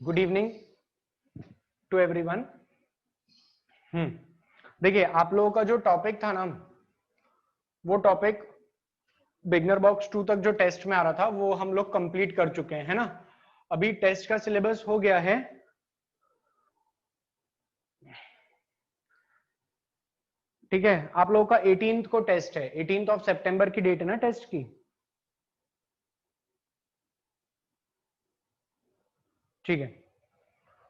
Good evening to everyone. देखिए, आप लोगों का जो टॉपिक था ना, वो टॉपिक बिगनर बॉक्स 2 तक जो टेस्ट में आ रहा था वो हम लोग कंप्लीट कर चुके हैं, है ना। अभी टेस्ट का सिलेबस हो गया है। ठीक है, आप लोगों का 18th को टेस्ट है, 18th ऑफ सितंबर की डेट है ना टेस्ट की। ठीक है,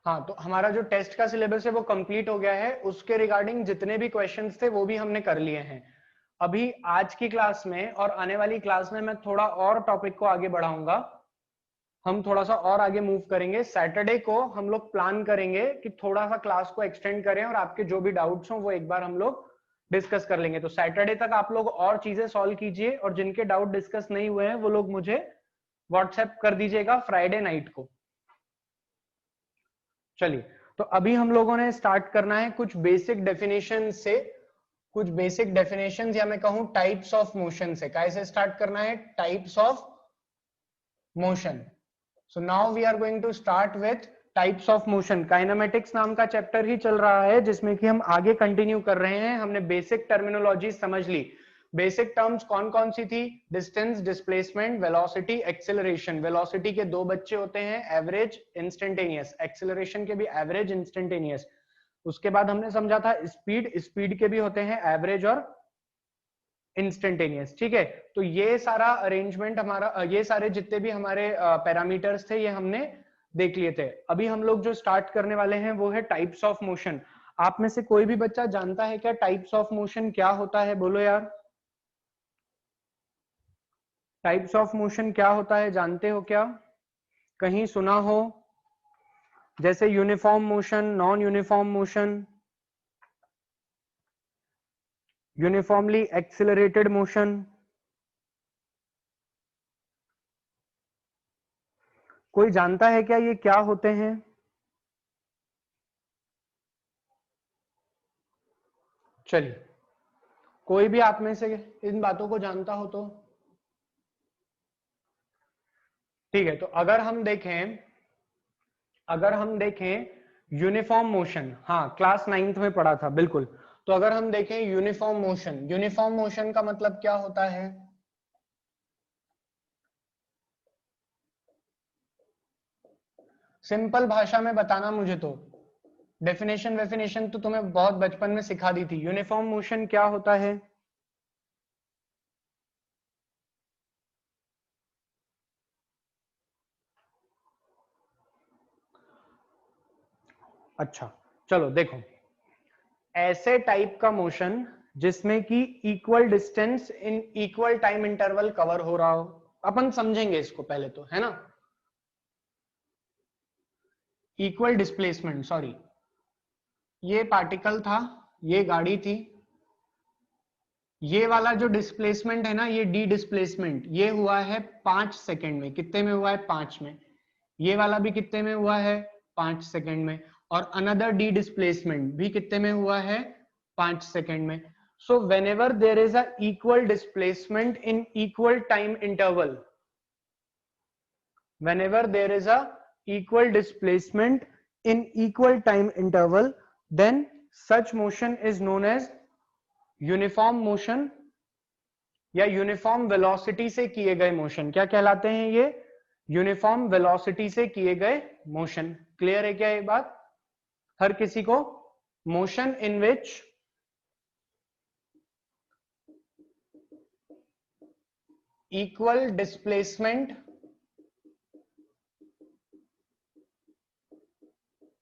हाँ, तो हमारा जो टेस्ट का सिलेबस है वो कंप्लीट हो गया है। उसके रिगार्डिंग जितने भी क्वेश्चंस थे वो भी हमने कर लिए हैं। अभी आज की क्लास में और आने वाली क्लास में मैं थोड़ा और टॉपिक को आगे बढ़ाऊंगा। हम थोड़ा सा और आगे मूव करेंगे। सैटरडे को हम लोग प्लान करेंगे कि थोड़ा सा क्लास को एक्सटेंड करें और आपके जो भी डाउट्स हो वो एक बार हम लोग डिस्कस कर लेंगे। तो सैटरडे तक आप लोग और चीजें सॉल्व कीजिए और जिनके डाउट डिस्कस नहीं हुए हैं वो लोग मुझे व्हाट्सएप कर दीजिएगा फ्राइडे नाइट को। चलिए, तो अभी हम लोगों ने स्टार्ट करना है कुछ बेसिक डेफिनेशन से, कुछ बेसिक डेफिनेशन या मैं कहूं टाइप्स ऑफ मोशन से। कैसे स्टार्ट करना है? Types of motion. So now we are going to start with types of motion. Kinematics नाम का चैप्टर ही चल रहा है जिसमें कि हम आगे कंटिन्यू कर रहे हैं। हमने बेसिक टर्मिनोलॉजी समझ ली। बेसिक टर्म्स कौन कौन सी थी? Distance, displacement, velocity, acceleration. Velocity के दो बच्चे होते हैं, एवरेज, इंस्टेंटेनियस। एक्सेलरेशन के भी एवरेज, इंस्टेंटेनियस। उसके बाद हमने समझा था स्पीड। स्पीड के भी होते हैं एवरेज और इंस्टेंटेनियस। ठीक है, तो ये सारा अरेंजमेंट हमारा, ये सारे जितने भी हमारे पैरामीटर्स थे ये हमने देख लिए थे। अभी हम लोग जो स्टार्ट करने वाले हैं वो है टाइप्स ऑफ मोशन। आप में से कोई भी बच्चा जानता है क्या टाइप्स ऑफ मोशन क्या होता है? बोलो यार, टाइप्स ऑफ मोशन क्या होता है? जानते हो क्या? कहीं सुना हो? जैसे uniform motion, non uniform motion, uniformly accelerated motion. कोई जानता है क्या ये क्या होते हैं? चलिए, कोई भी आप में से इन बातों को जानता हो तो ठीक है। तो अगर हम देखें यूनिफॉर्म मोशन, हाँ क्लास 9th में पढ़ा था बिल्कुल। तो अगर हम देखें यूनिफॉर्म मोशन, यूनिफॉर्म मोशन का मतलब क्या होता है? सिंपल भाषा में बताना मुझे। तो डेफिनेशन तो तुम्हें बहुत बचपन में सिखा दी थी। यूनिफॉर्म मोशन क्या होता है? अच्छा, चलो देखो, ऐसे टाइप का मोशन जिसमें कि equal distance in equal time interval cover हो रहा हो। अपन समझेंगे इसको पहले तो, है ना। इक्वल डिस्प्लेसमेंट, सॉरी, ये पार्टिकल था, ये गाड़ी थी, ये वाला जो डिस्प्लेसमेंट है ना, ये डी डिस्प्लेसमेंट, ये हुआ है 5 सेकंड में। कितने में हुआ है? 5 में। ये वाला भी कितने में हुआ है? 5 सेकंड में। और अनदर डी डिस्प्लेसमेंट भी कितने में हुआ है? 5 सेकंड में। So whenever there is a equal displacement in equal time interval, whenever there is a equal displacement in equal time interval, then such motion is known as uniform motion या uniform velocity से किए गए motion. क्या कहलाते हैं ये? Uniform velocity से किए गए मोशन। क्लियर है क्या ये बात हर किसी को? Motion in which equal displacement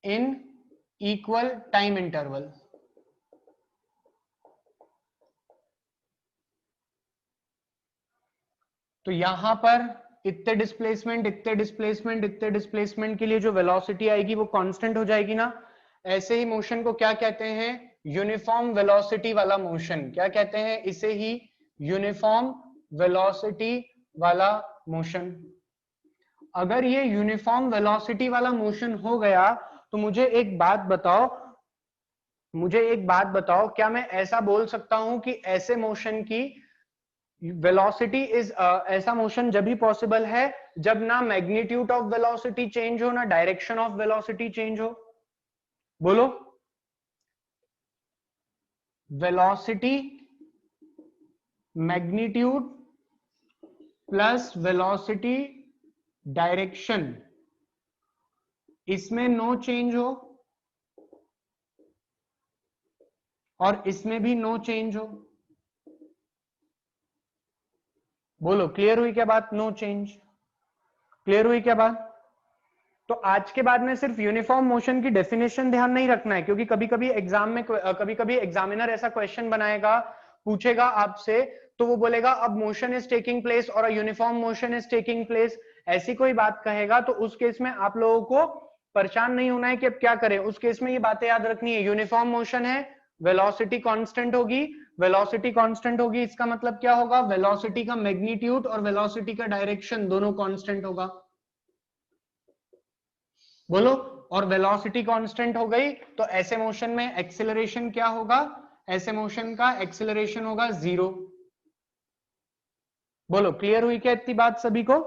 in equal time interval. तो यहां पर इतने डिस्प्लेसमेंट, इतने डिस्प्लेसमेंट, इतने डिस्प्लेसमेंट के लिए जो वेलोसिटी आएगी वो कांस्टेंट हो जाएगी ना। ऐसे ही मोशन को क्या कहते हैं? यूनिफॉर्म वेलोसिटी वाला मोशन। क्या कहते हैं इसे? ही यूनिफॉर्म वेलोसिटी वाला मोशन। अगर ये यूनिफॉर्म वेलोसिटी वाला मोशन हो गया तो मुझे एक बात बताओ, क्या मैं ऐसा बोल सकता हूं कि ऐसे मोशन की वेलोसिटी इज, ऐसा मोशन जब भी पॉसिबल है जब ना मैग्नीट्यूड ऑफ वेलोसिटी चेंज हो ना डायरेक्शन ऑफ वेलोसिटी चेंज हो। बोलो, velocity magnitude plus velocity direction, इसमें नो चेंज हो और इसमें भी नो चेंज हो। बोलो, क्लियर हुई क्या बात? नो चेंज, क्लियर हुई क्या बात? तो आज के बाद में सिर्फ यूनिफॉर्म मोशन की डेफिनेशन ध्यान नहीं रखना है, क्योंकि कभी कभी एग्जाम में कभी कभी एग्जामिनर ऐसा क्वेश्चन बनाएगा, पूछेगा आपसे, तो वो बोलेगा अब मोशन इज टेकिंग प्लेस और uniform motion is taking place, ऐसी कोई बात कहेगा, तो उस केस में आप लोगों को परेशान नहीं होना है कि अब क्या करें। उस केस में ये बातें याद रखनी है, यूनिफॉर्म मोशन है, वेलोसिटी कांस्टेंट होगी, वेलोसिटी कांस्टेंट होगी इसका मतलब क्या होगा, वेलोसिटी का मैग्नीट्यूड और वेलोसिटी का डायरेक्शन दोनों कांस्टेंट होगा। बोलो, और वेलोसिटी कांस्टेंट हो गई तो ऐसे मोशन में एक्सेलरेशन क्या होगा, ऐसे मोशन का एक्सेलरेशन होगा 0। बोलो, क्लियर हुई क्या इतनी बात सभी को?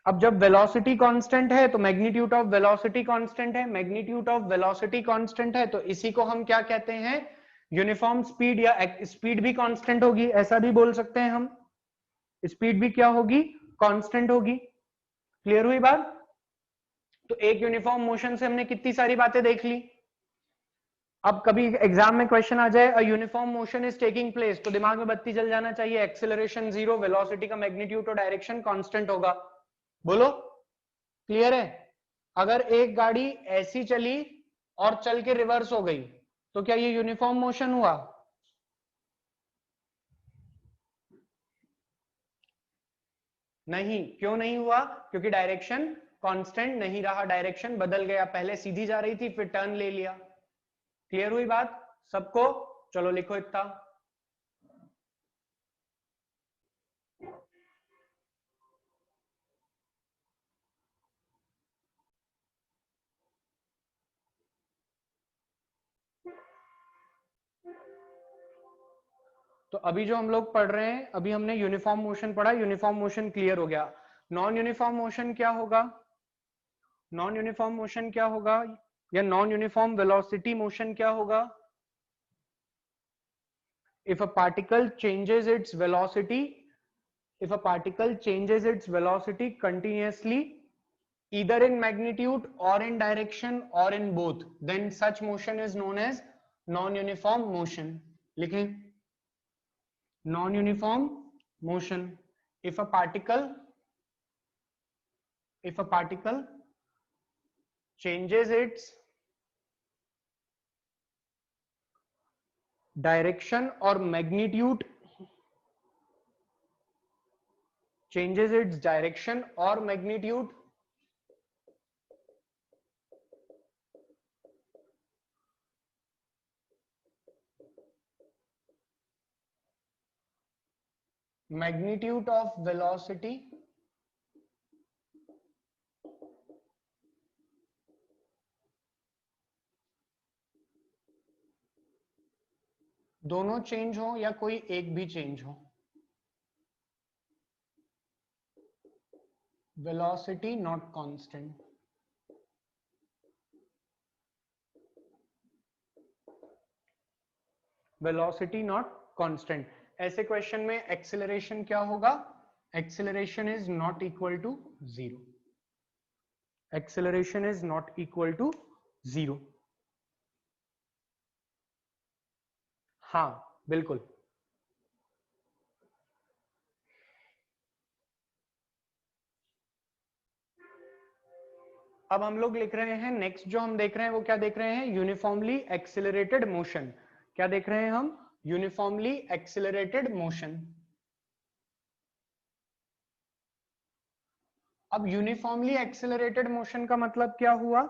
अब जब वेलोसिटी कांस्टेंट है तो मैग्नीट्यूड ऑफ वेलोसिटी कांस्टेंट है, मैग्नीट्यूड ऑफ वेलोसिटी कांस्टेंट है तो इसी को हम क्या कहते हैं, यूनिफॉर्म स्पीड, या स्पीड भी कांस्टेंट होगी, ऐसा भी बोल सकते हैं हम, स्पीड भी क्या होगी, कांस्टेंट होगी। क्लियर हुई बात? तो एक यूनिफॉर्म मोशन से हमने कितनी सारी बातें देख ली। अब कभी एग्जाम में क्वेश्चन आ जाए, a uniform motion is taking place, तो दिमाग में बत्ती जल जाना चाहिए, एक्सेलरेशन 0, वेलोसिटी का मैग्नीट्यूड और डायरेक्शन कांस्टेंट होगा। बोलो, क्लियर है? अगर एक गाड़ी ऐसी चली और चल के रिवर्स हो गई तो क्या ये यूनिफॉर्म मोशन हुआ? नहीं। क्यों नहीं हुआ? क्योंकि डायरेक्शन कांस्टेंट नहीं रहा, डायरेक्शन बदल गया, पहले सीधी जा रही थी फिर टर्न ले लिया। क्लियर हुई बात सबको? चलो लिखो इतना। तो अभी जो हम लोग पढ़ रहे हैं, अभी हमने यूनिफॉर्म मोशन पढ़ा, यूनिफॉर्म मोशन क्लियर हो गया। नॉन यूनिफॉर्म मोशन क्या होगा? नॉन यूनिफॉर्म मोशन क्या होगा, या नॉन यूनिफॉर्म वेलोसिटी मोशन क्या होगा? If a particle changes its velocity, if a particle changes its velocity continuously, either in magnitude or in direction or in both, then such motion is known as non-uniform motion. लिखें, non-uniform motion. If a particle changes its direction or magnitude, changes its direction or magnitude, magnitude of velocity दोनों change हो या कोई एक भी change हो, velocity not constant, velocity not constant, ऐसे question में एक्सेलरेशन क्या होगा, acceleration is not equal to 0, acceleration is not equal to 0। हाँ बिल्कुल। अब हम लोग लिख रहे हैं, नेक्स्ट जो हम देख रहे हैं वो क्या देख रहे हैं, यूनिफॉर्मली एक्सिलरेटेड मोशन। क्या देख रहे हैं हम? Uniformly accelerated motion. अब यूनिफॉर्मली एक्सिलरेटेड मोशन का मतलब क्या हुआ?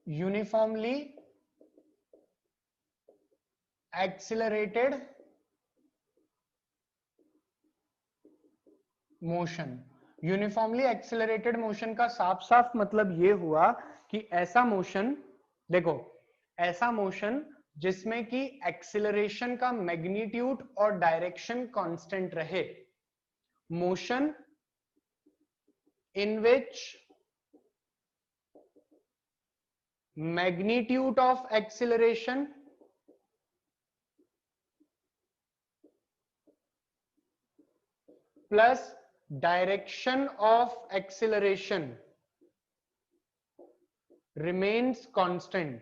Uniformly accelerated motion, uniformly accelerated motion का साफ साफ मतलब ये हुआ कि ऐसा मोशन, देखो ऐसा मोशन जिसमें कि एक्सिलरेशन का मैग्नीट्यूड और डायरेक्शन कांस्टेंट रहे, motion in which magnitude of acceleration plus direction of acceleration remains constant.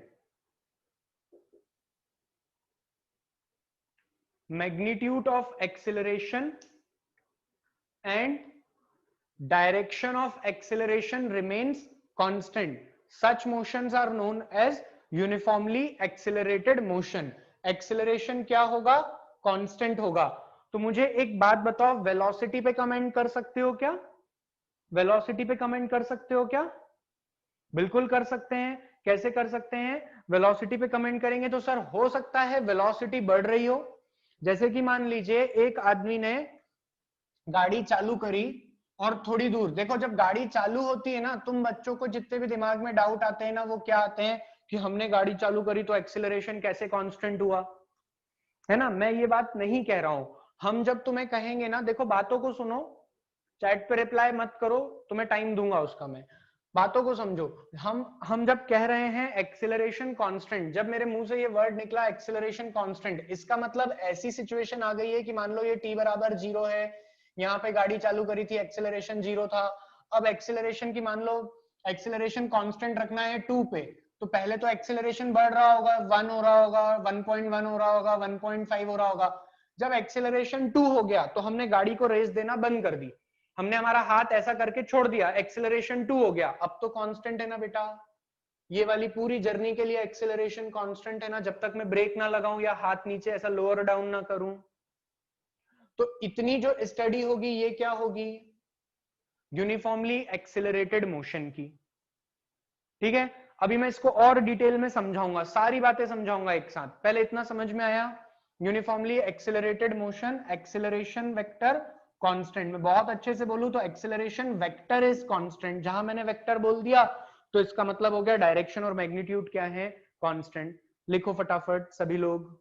Magnitude of acceleration and direction of acceleration remains constant. Such motions are known as uniformly accelerated motion. Acceleration क्या होगा? Constant होगा. तो मुझे एक बात बताओ, velocity पे comment कर सकते हो क्या? वेलोसिटी पे कमेंट कर सकते हो क्या? बिल्कुल कर सकते हैं. कैसे कर सकते हैं? वेलोसिटी पे कमेंट करेंगे तो सर हो सकता है वेलोसिटी बढ़ रही हो. जैसे कि मान लीजिए एक आदमी ने गाड़ी चालू करी और थोड़ी दूर, देखो जब गाड़ी चालू होती है ना, तुम बच्चों को जितने भी दिमाग में डाउट आते हैं ना, वो क्या आते हैं कि हमने गाड़ी चालू करी तो एक्सीलरेशन कैसे कांस्टेंट हुआ, है ना. मैं ये बात नहीं कह रहा हूं. हम जब तुम्हें कहेंगे ना, देखो बातों को सुनो, चैट पे रिप्लाई मत करो, तुम्हें टाइम दूंगा उसका मैं. बातों को समझो. हम जब कह रहे हैं एक्सीलरेशन कांस्टेंट, जब मेरे मुंह से ये वर्ड निकला एक्सीलरेशन कांस्टेंट, इसका मतलब ऐसी सिचुएशन आ गई है कि मान लो ये t बराबर 0 है, यहाँ पे गाड़ी चालू करी थी, एक्सीलरेशन 0 था. अब एक्सीलरेशन की मान लो एक्सीलरेशन कांस्टेंट रखना है 2 पे, तो पहले तो एक्सीलरेशन बढ़ रहा होगा, 1 हो रहा होगा, 1.1 हो रहा होगा, 1.5 हो रहा होगा. जब एक्सीलरेशन 2 हो गया तो हमने गाड़ी को रेस देना बंद कर दी, हमने हमारा हाथ ऐसा करके छोड़ दिया, एक्सीलरेशन 2 हो गया. अब तो कांस्टेंट है ना बेटा, ये वाली पूरी जर्नी के लिए एक्सीलरेशन कांस्टेंट है ना, जब तक मैं ब्रेक ना लगाऊं या हाथ नीचे ऐसा लोअर डाउन ना करूं. तो इतनी जो स्टडी होगी ये क्या होगी? यूनिफॉर्मली एक्सीलरेटेड मोशन की. ठीक है. अभी मैं इसको और डिटेल में समझाऊंगा, सारी बातें समझाऊंगा एक साथ. पहले इतना समझ में आया? Uniformly accelerated motion, acceleration vector constant. मैं बहुत अच्छे से बोलूं तो एक्सीलरेशन वेक्टर इज कांस्टेंट. जहां मैंने वेक्टर बोल दिया तो इसका मतलब हो गया डायरेक्शन और मैग्नीट्यूड क्या है? कांस्टेंट. लिखो फटाफट सभी लोग.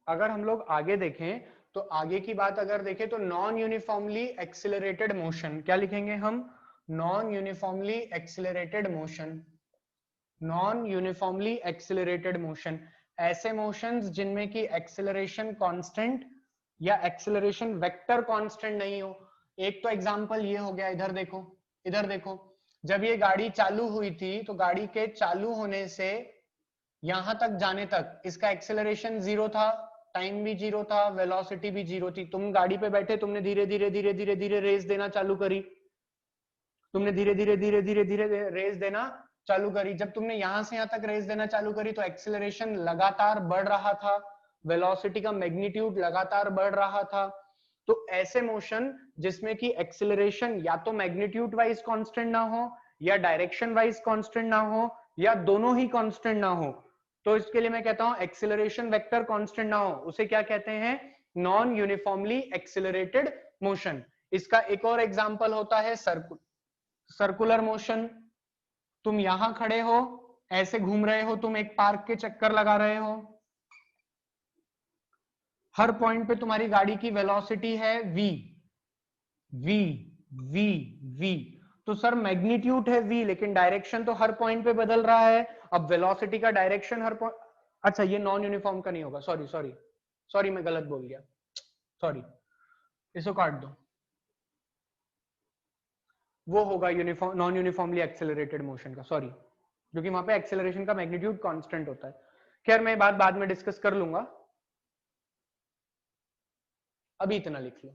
अगर हम लोग आगे देखें तो आगे की बात अगर देखें तो नॉन यूनिफॉर्मली एक्सीलरेटेड मोशन, क्या लिखेंगे हम? Non uniformly accelerated motion. Non uniformly accelerated motion, ऐसे मोशंस जिनमें की एक्सीलरेशन कांस्टेंट या एक्सीलरेशन वेक्टर कांस्टेंट नहीं हो. एक तो एग्जांपल ये हो गया, इधर देखो, इधर देखो. जब ये गाड़ी चालू हुई थी तो गाड़ी के चालू होने से यहां तक जाने तक इसका एक्सेलरेशन 0 था, टाइम भी 0 था, वेलोसिटी भी 0 थी. तुम गाड़ी पे बैठे, तुमने धीरे धीरे धीरे धीरे धीरे रेस देना चालू करी, तुमने धीरे धीरे धीरे धीरे धीरे रेस देना चालू करी. जब तुमने यहां से यहां तक रेस देना चालू करी तो एक्सेलरेशन लगातार बढ़ रहा था, वेलोसिटी का मैग्नीट्यूड लगातार बढ़ रहा था. तो ऐसे मोशन जिसमें कि एक्सेलरेशन या तो मैग्नीट्यूड वाइज कांस्टेंट ना हो या डायरेक्शन वाइज कांस्टेंट ना हो या दोनों ही कांस्टेंट ना हो, तो इसके लिए मैं कहता हूं एक्सेलरेशन वेक्टर कांस्टेंट ना हो, उसे क्या कहते हैं? Non uniformly accelerated motion. इसका एक और एग्जांपल होता है सर्कुलर मोशन. तुम यहां खड़े हो, ऐसे घूम रहे हो, तुम एक पार्क के चक्कर लगा रहे हो, हर पॉइंट पे तुम्हारी गाड़ी की वेलोसिटी है v, v, v, v. तो सर मैग्नीट्यूड है v, लेकिन डायरेक्शन तो हर पॉइंट पे बदल रहा है. अब वेलोसिटी का डायरेक्शन हर पॉइंट, अच्छा ये नॉन यूनिफॉर्म का नहीं होगा, सॉरी सॉरी सॉरी, मैं गलत बोल गया, सॉरी, इसको काट दो. वो होगा uniform, non uniformly accelerated motion का, सॉरी, क्योंकि वहां पे एक्सेलरेशन का मैग्नीट्यूड कांस्टेंट होता है. खैर मैं बात बाद में डिस्कस कर लूंगा, अभी इतना लिख लो,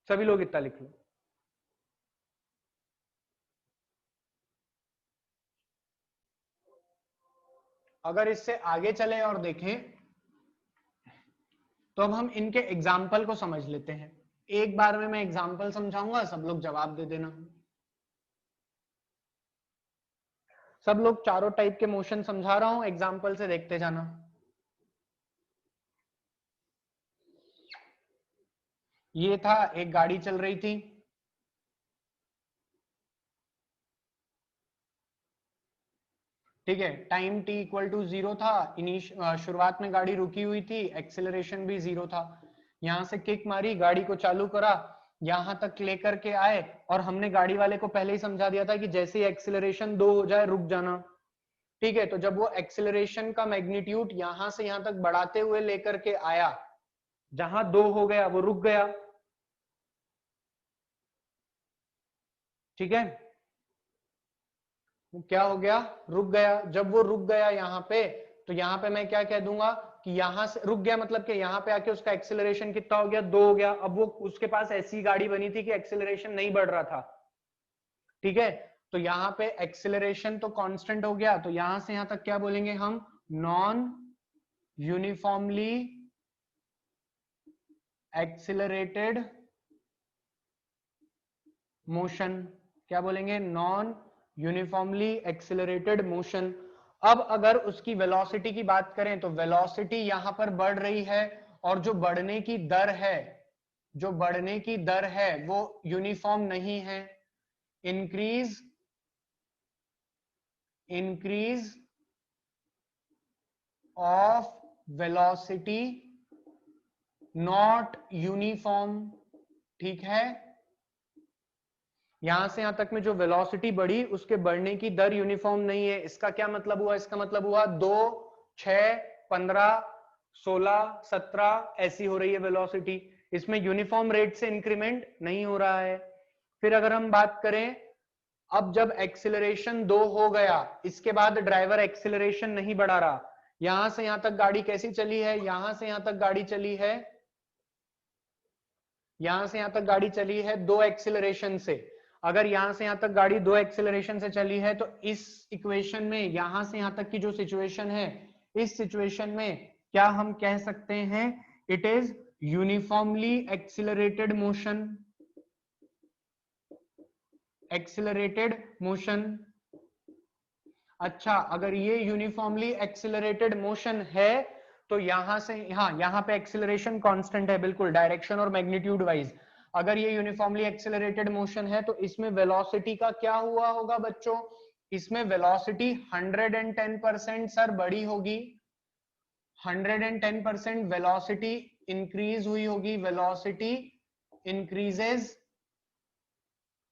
सभी लोग इतना लिख लो. अगर इससे आगे चले और देखें तो अब हम इनके एग्जाम्पल को समझ लेते हैं. एक बार में मैं एग्जाम्पल समझाऊंगा, सब लोग जवाब दे देना. सब लोग चारों टाइप के मोशन समझा रहा हूं, एग्जाम्पल से देखते जाना. ये था, एक गाड़ी चल रही थी, ठीक है, टाइम t इक्वल टू 0 था, शुरुआत में गाड़ी रुकी हुई थी, एक्सेलरेशन भी 0 था। यहां से किक मारी, गाड़ी को चालू करा, यहां तक लेकर के आए, और हमने गाड़ी वाले को पहले ही समझा दिया था कि जैसे ही एक्सेलरेशन 2 हो जाए रुक जाना। ठीक है, तो जब वो एक्सेलरेशन का मैग्नीट्यूड यहां से यहां तक बढ़ाते हुए लेकर के आया, जहां 2 हो गया वो रुक गया। ठीक है, क्या हो गया, रुक गया। जब वो रुक गया यहाँ पे, तो यहाँ पे मैं क्या कह दूंगा कि यहां से रुक गया, मतलब कि यहाँ पे आके उसका एक्सेलरेशन कितना हो गया, 2 हो गया। अब वो उसके पास ऐसी गाड़ी बनी थी कि एक्सेलरेशन नहीं बढ़ रहा था। ठीक है, तो यहाँ पे एक्सेलरेशन तो कांस्टेंट हो गया, तो यहां से यहां तक क्या बोलेंगे हम, नॉन यूनिफॉर्मली एक्सिलरेटेड मोशन। क्या बोलेंगे, नॉन यूनिफॉर्मली एक्सिलरेटेड मोशन। अब अगर उसकी वेलोसिटी की बात करें तो वेलोसिटी यहां पर बढ़ रही है, और जो बढ़ने की दर है, जो बढ़ने की दर है वो यूनिफॉर्म नहीं है। Increase of velocity not uniform. ठीक है, यहां से यहां तक में जो वेलोसिटी बढ़ी उसके बढ़ने की दर यूनिफॉर्म नहीं है। इसका क्या मतलब हुआ, इसका मतलब हुआ 2, 6, 15, 16, 17 ऐसी हो रही है वेलोसिटी, इसमें यूनिफॉर्म रेट से इंक्रीमेंट नहीं हो रहा है। फिर अगर हम बात करें, अब जब एक्सिलरेशन 2 हो गया, इसके बाद ड्राइवर एक्सिलरेशन नहीं बढ़ा रहा, यहां से यहां तक गाड़ी कैसी चली है, यहां से यहां तक गाड़ी चली है, यहां से यहां तक गाड़ी चली है 2 एक्सिलरेशन से। अगर यहां से यहां तक गाड़ी 2 एक्सिलरेशन से चली है, तो इस इक्वेशन में यहां से यहां तक की जो सिचुएशन है, इस सिचुएशन में क्या हम कह सकते हैं, it is uniformly accelerated motion. Accelerated motion. अच्छा, अगर ये यूनिफॉर्मली एक्सिलरेटेड मोशन है, तो यहां से यहां पे एक्सिलरेशन कांस्टेंट है, बिल्कुल डायरेक्शन और मैग्नीट्यूड वाइज। अगर ये यूनिफॉर्मली एक्सिलरेटेड मोशन है, तो इसमें वेलोसिटी का क्या हुआ होगा बच्चों, इसमें वेलोसिटी 110% सर बड़ी होगी, 110% वेलोसिटी इंक्रीज हुई होगी, velocity increases,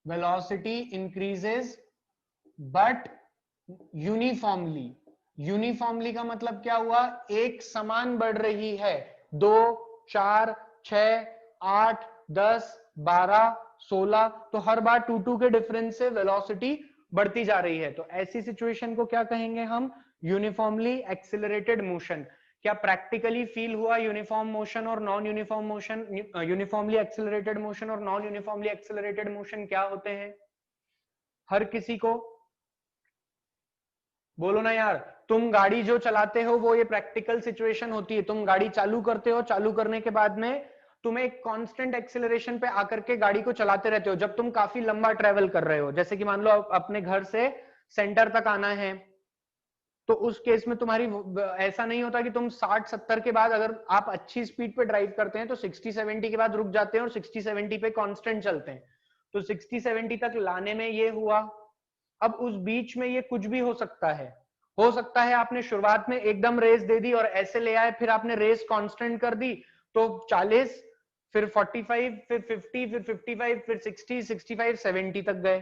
velocity increases but uniformly. Uniformly का मतलब क्या हुआ, एक समान बढ़ रही है, 2, 4, 6, 8, 10, 12, 16, तो हर बार 2 के डिफरेंस से वेलोसिटी बढ़ती जा रही है। तो ऐसी सिचुएशन को क्या कहेंगे हम, यूनिफॉर्मली एक्सिलरेटेड मोशन। क्या प्रैक्टिकली फील हुआ यूनिफॉर्म मोशन और non uniform motion, uniformly accelerated motion और नॉन यूनिफॉर्मली एक्सिलरेटेड मोशन क्या होते हैं, हर किसी को बोलो ना यार। तुम गाड़ी जो चलाते हो वो ये प्रैक्टिकल सिचुएशन होती है, तुम गाड़ी चालू करते हो, चालू करने के बाद में तुम्हें एक कांस्टेंट एक्सेलरेशन पे आकर के गाड़ी को चलाते रहते हो जब तुम काफी लंबा ट्रेवल कर रहे हो। जैसे कि मान लो अपने घर से सेंटर तक आना है, तो उस केस में तुम्हारी ऐसा नहीं होता कि तुम 60-70 के बाद, अगर आप अच्छी स्पीड पे ड्राइव करते हैं तो 60-70 के बाद रुक जाते हैं और 60-70 पे कांस्टेंट चलते हैं। तो 60-70 तक लाने में ये हुआ। अब उस बीच में ये कुछ भी हो सकता है, हो सकता है आपने शुरुआत में एकदम रेस दे दी और ऐसे ले आए, फिर आपने रेस कांस्टेंट कर दी, तो 40, फिर 45, फिर 50, फिर 55, फिर 60, 65, 70 तक गए।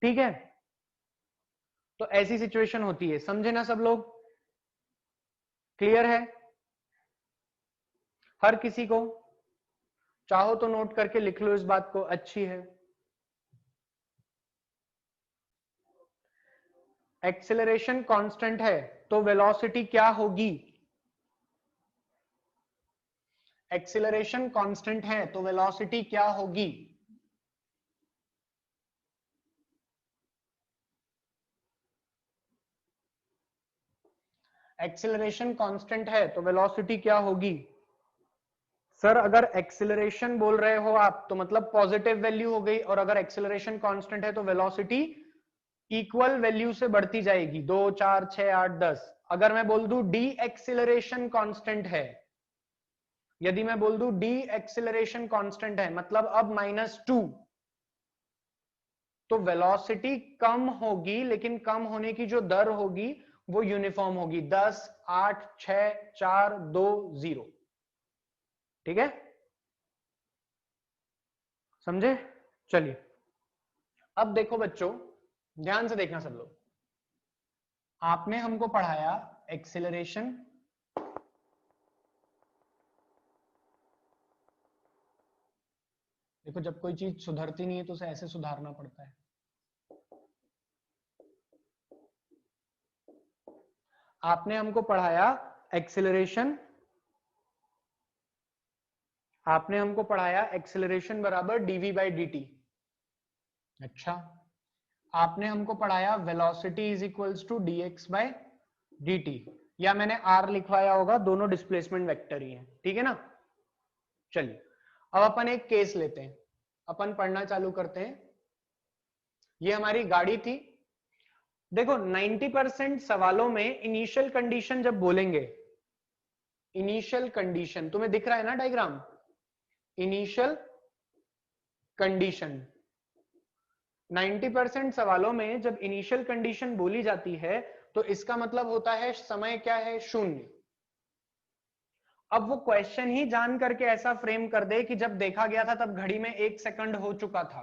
ठीक है, तो ऐसी सिचुएशन होती है, समझे ना सब लोग, क्लियर है हर किसी को, चाहो तो नोट करके लिख लो इस बात को, अच्छी है। एक्सेलरेशन कांस्टेंट है तो वेलोसिटी क्या होगी, एक्सेलरेशन कांस्टेंट है तो वेलोसिटी क्या होगी, एक्सेलरेशन कांस्टेंट है तो वेलोसिटी क्या होगी। सर अगर एक्सेलरेशन बोल रहे हो आप तो मतलब पॉजिटिव वैल्यू हो गई, और अगर एक्सेलरेशन कांस्टेंट है तो वेलोसिटी इक्वल वैल्यू से बढ़ती जाएगी, 2, 4, 6, 8, 10। अगर मैं बोल दूं डी एक्सेलरेशन कांस्टेंट है, यदि मैं बोल दूं डी एक्सेलरेशन कांस्टेंट है, मतलब अब -2, तो वेलोसिटी कम होगी, लेकिन कम होने की जो दर होगी वो यूनिफॉर्म होगी, 10, 8, 6, 4, 2, 0। ठीक है, समझे? चलिए अब देखो बच्चों, ध्यान से देखना सब लोग। आपने हमको पढ़ाया एक्सेलरेशन, देखो जब कोई चीज सुधरती नहीं है तो उसे ऐसे सुधारना पड़ता है। आपने हमको पढ़ाया एक्सेलरेशन, आपने हमको पढ़ाया एक्सेलरेशन बराबर डीवी बाई डी। अच्छा, आपने हमको पढ़ाया velocity is equals to dx by dt, या मैंने r लिखवाया होगा, दोनों डिस्प्लेसमेंट वेक्टर ही है। ठीक है ना? चलिए अब अपन एक केस लेते हैं, अपन पढ़ना चालू करते हैं। ये हमारी गाड़ी थी। देखो 90% सवालों में इनिशियल कंडीशन जब बोलेंगे, इनिशियल कंडीशन तुम्हें दिख रहा है ना डायग्राम, इनिशियल कंडीशन, 90% सवालों में जब इनिशियल कंडीशन बोली जाती है तो इसका मतलब होता है समय क्या है, शून्य। अब वो क्वेश्चन ही जान करके ऐसा फ्रेम कर दे कि जब देखा गया था तब घड़ी में 1 सेकंड हो चुका था,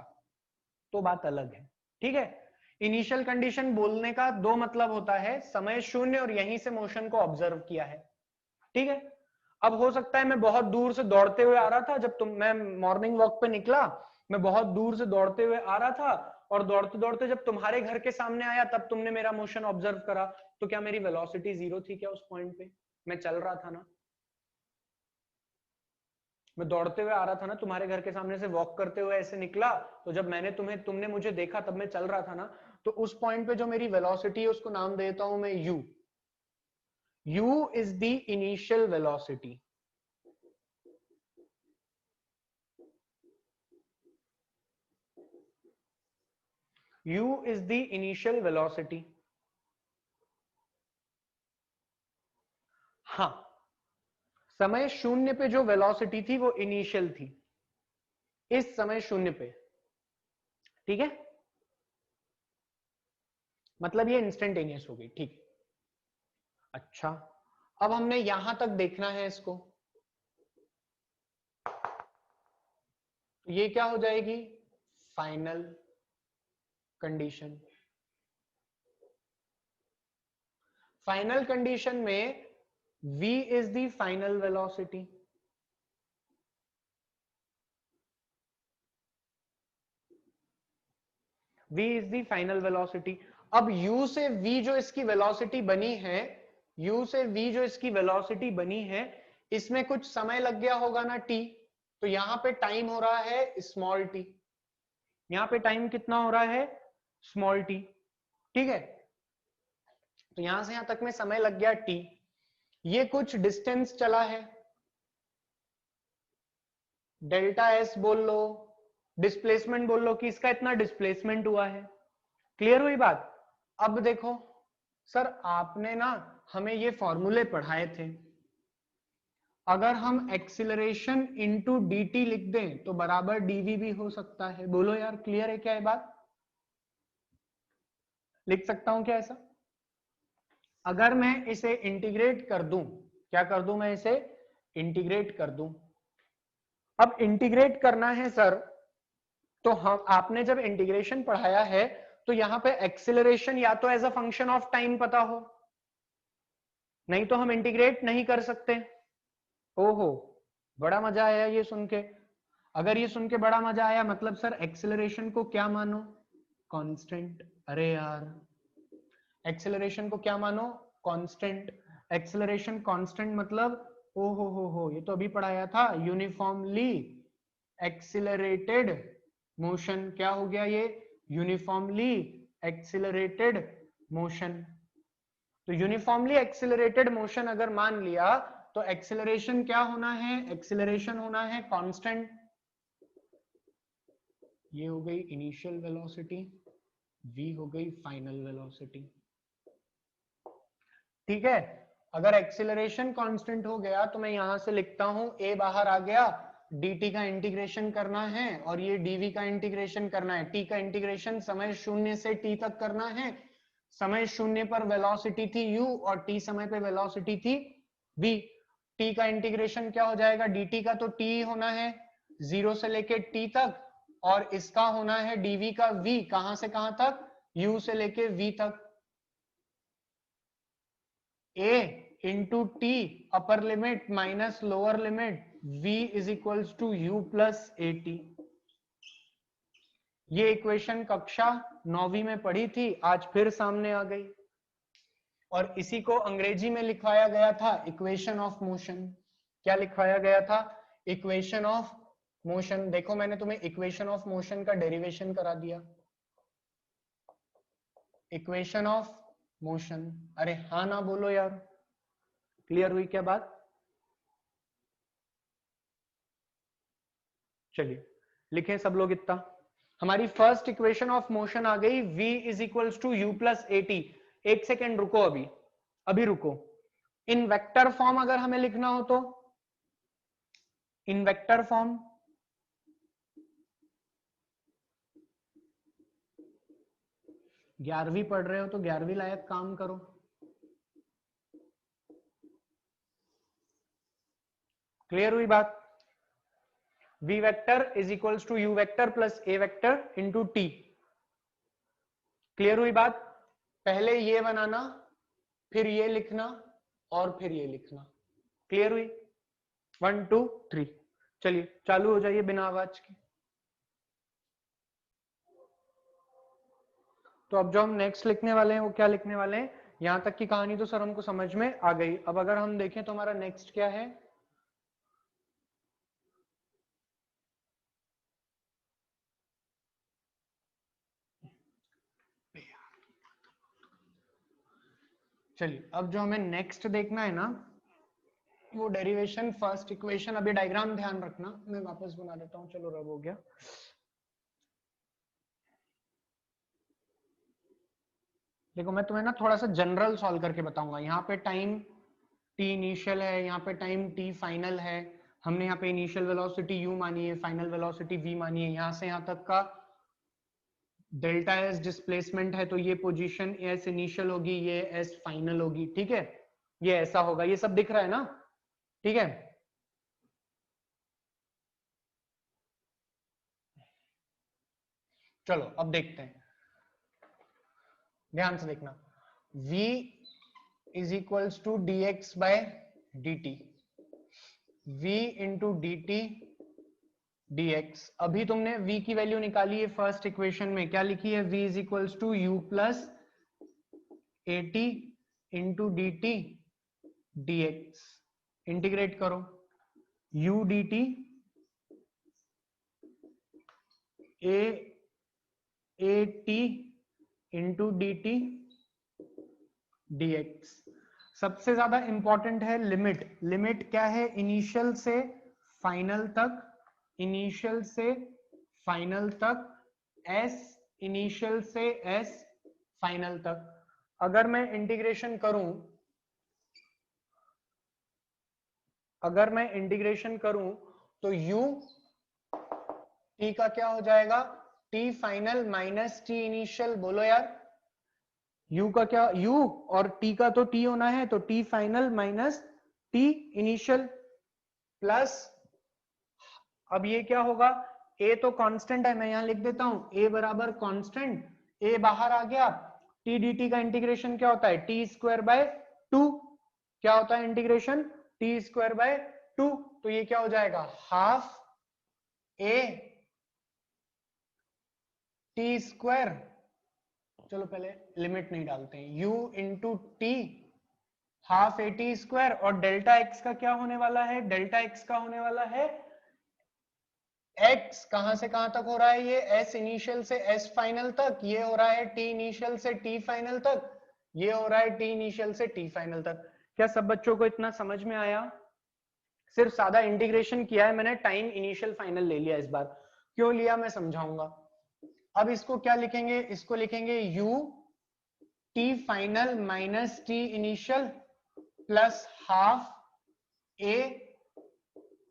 तो बात अलग है। ठीक है, इनिशियल कंडीशन बोलने का दो मतलब होता है, समय शून्य और यहीं से मोशन को ऑब्जर्व किया है। ठीक है, अब हो सकता है मैं बहुत दूर से दौड़ते हुए आ रहा था, जब मैं मॉर्निंग वॉक पे निकला, मैं बहुत दूर से दौड़ते हुए आ रहा था और दौड़ते दौड़ते जब तुम्हारे घर के सामने आया तब तुमने मेरा मोशन ऑब्जर्व करा, तो क्या मेरी वेलोसिटी 0 थी क्या उस पॉइंट पे? मैं चल रहा था ना, मैं दौड़ते हुए आ रहा था ना, तुम्हारे घर के सामने से वॉक करते हुए ऐसे निकला, तो जब तुमने मुझे देखा तब मैं चल रहा था ना, तो उस पॉइंट पे जो मेरी वेलोसिटी है उसको नाम देता हूं मैं u। u is the initial velocity. u is the initial velocity। हाँ, समय शून्य पे जो वेलोसिटी थी वो इनिशियल थी, इस समय शून्य पे। ठीक है, मतलब ये इंस्टेंटेनियस हो गई। ठीक, अच्छा अब हमने यहां तक देखना है इसको, तो ये क्या हो जाएगी, फाइनल कंडीशन। फाइनल कंडीशन में v is the final velocity. v is the final velocity. अब u से v जो इसकी वेलोसिटी बनी है, u से v जो इसकी वेलोसिटी बनी है, इसमें कुछ समय लग गया होगा ना t, तो यहां पे टाइम हो रहा है स्मॉल t, यहां पे टाइम कितना हो रहा है, स्मॉल t। ठीक है, तो यहां से यहां तक में समय लग गया t, ये कुछ डिस्टेंस चला है, डेल्टा एस बोल लो, डिस्प्लेसमेंट बोल लो कि इसका इतना डिस्प्लेसमेंट हुआ है। क्लियर हुई बात? अब देखो सर, आपने ना हमें ये फॉर्मूले पढ़ाए थे, अगर हम एक्सीलरेशन इंटू dt लिख दें तो बराबर dv भी हो सकता है। बोलो यार, क्लियर है क्या ये बात? लिख सकता हूं क्या ऐसा? अगर मैं इसे इंटीग्रेट कर दूं, क्या कर दूं मैं इसे, इंटीग्रेट कर दूं। अब इंटीग्रेट करना है सर, तो हम आपने जब इंटीग्रेशन पढ़ाया है तो यहां पे एक्सीलरेशन या तो as a function of time पता हो, नहीं तो हम इंटीग्रेट नहीं कर सकते। ओहो, बड़ा मजा आया ये सुन के। अगर ये सुन के बड़ा मजा आया, मतलब सर एक्सीलरेशन को क्या मानो, कांस्टेंट। अरे यार, एक्सेलरेशन को क्या मानो, कांस्टेंट। एक्सेलरेशन कांस्टेंट मतलब, ओ हो, ये तो अभी पढ़ाया था, यूनिफॉर्मली एक्सिलरेटेड मोशन। क्या हो गया ये, यूनिफॉर्मली एक्सिलरेटेड मोशन। तो यूनिफॉर्मली एक्सिलरेटेड मोशन अगर मान लिया तो एक्सिलरेशन क्या होना है, एक्सिलरेशन होना है कांस्टेंट। ये हो गई इनिशियल वेलोसिटी, v हो गई फाइनल वेलोसिटी। ठीक है, अगर एक्सीलरेशन कांस्टेंट हो गया तो मैं यहां से लिखता हूं a बाहर आ गया, dt का इंटीग्रेशन करना है और ये dv का इंटीग्रेशन करना है। t का इंटीग्रेशन समय 0 से t तक करना है। समय 0 पर वेलोसिटी थी u और t समय पे वेलोसिटी थी v। t का इंटीग्रेशन क्या हो जाएगा, dt का तो t होना है 0 से लेके t तक, और इसका होना है dv का v, कहां से कहां तक, u से लेके v तक। a into T upper limit minus lower limit v is equals to u plus A T. ये इक्वेशन कक्षा 9वीं में पढ़ी थी, आज फिर सामने आ गई। और इसी को अंग्रेजी में लिखवाया गया था इक्वेशन ऑफ मोशन। क्या लिखवाया गया था, इक्वेशन ऑफ मोशन। देखो मैंने तुम्हें इक्वेशन ऑफ मोशन का डेरिवेशन करा दिया, इक्वेशन ऑफ मोशन। अरे हाँ ना बोलो यार, क्लियर हुई क्या बात? चलिए लिखें सब लोग इतना। हमारी फर्स्ट इक्वेशन ऑफ मोशन आ गई, v is equals to you plus A T. एक सेकेंड रुको, अभी रुको। इन वेक्टर फॉर्म अगर हमें लिखना हो तो, इन वेक्टर फॉर्म, ग्यारहवीं पढ़ रहे हो तो 11वीं लायक काम करो। क्लियर हुई बात? v vector is equals to you vector plus A vector into T. Clear हुई बात? पहले ये बनाना, फिर ये लिखना, और फिर ये लिखना। क्लियर हुई? 1 2 3। चलिए चालू हो जाइए बिना आवाज के। तो अब जो हम नेक्स्ट लिखने वाले हैं वो क्या लिखने वाले हैं, यहां तक की कहानी तो सर हमको समझ में आ गई। अब अगर हम देखें तो हमारा नेक्स्ट क्या है, चलिए अब जो हमें नेक्स्ट देखना है ना, वो डेरिवेशन फर्स्ट इक्वेशन। अभी डायग्राम ध्यान रखना, मैं वापस बना देता हूं। चलो रब हो गया। देखो मैं तुम्हें ना थोड़ा सा जनरल सॉल्व करके बताऊंगा। यहाँ पे टाइम t इनिशियल है, यहाँ पे टाइम t फाइनल है। हमने यहाँ पे इनिशियल वेलोसिटी u मानी है, फाइनल वेलोसिटी v मानी है। यहाँ से यहाँ तक का डेल्टा एस डिस्प्लेसमेंट है, तो ये पोजीशन एस इनिशियल होगी, ये एस फाइनल होगी। ठीक है, ये ऐसा होगा। ये सब दिख रहा है ना? ठीक है, चलो अब देखते हैं, ध्यान से देखना। v is equals to D X by D T, v into D T dx। अभी तुमने v की वैल्यू निकाली है फर्स्ट इक्वेशन में, क्या लिखी है, v is equals to you plus A t into D T dx। Integrate करो, u d t a t into D T dx। सबसे ज्यादा इंपॉर्टेंट है लिमिट। लिमिट क्या है, इनिशियल से फाइनल तक, इनिशियल से फाइनल तक, s इनिशियल से s फाइनल तक। अगर मैं इंटीग्रेशन करूं, अगर मैं इंटीग्रेशन करूं तो u t का क्या हो जाएगा, t final minus t initial. बोलो यार, u का क्या, u और t का तो t होना है, तो t final minus t initial plus, अब ये क्या होगा, a तो कांस्टेंट है, मैं यहां लिख देता हूं a बराबर कांस्टेंट, a बाहर आ गया। t dt का इंटीग्रेशन क्या होता है, t स्क्वायर बाय 2। क्या होता है इंटीग्रेशन, t स्क्वायर बाय 2। तो ये क्या हो जाएगा, हाफ a t स्क्वायर, चलो पहले लिमिट नहीं डालते हैं, u into T half a t square, और डेल्टा x का क्या होने वाला है, डेल्टा x का होने वाला है x। कहां से कहां तक हो रहा है ये, s इनिशियल से s फाइनल तक, ये हो रहा है t इनिशियल से t फाइनल तक, ये हो रहा है t इनिशियल से t फाइनल तक। क्या सब बच्चों को इतना समझ में आया? सिर्फ सादा इंटीग्रेशन किया है मैंने, टाइम इनिशियल फाइनल ले लिया इस बार। क्यों लिया मैं समझाऊंगा। अब इसको क्या लिखेंगे, इसको लिखेंगे u t final minus t initial plus half a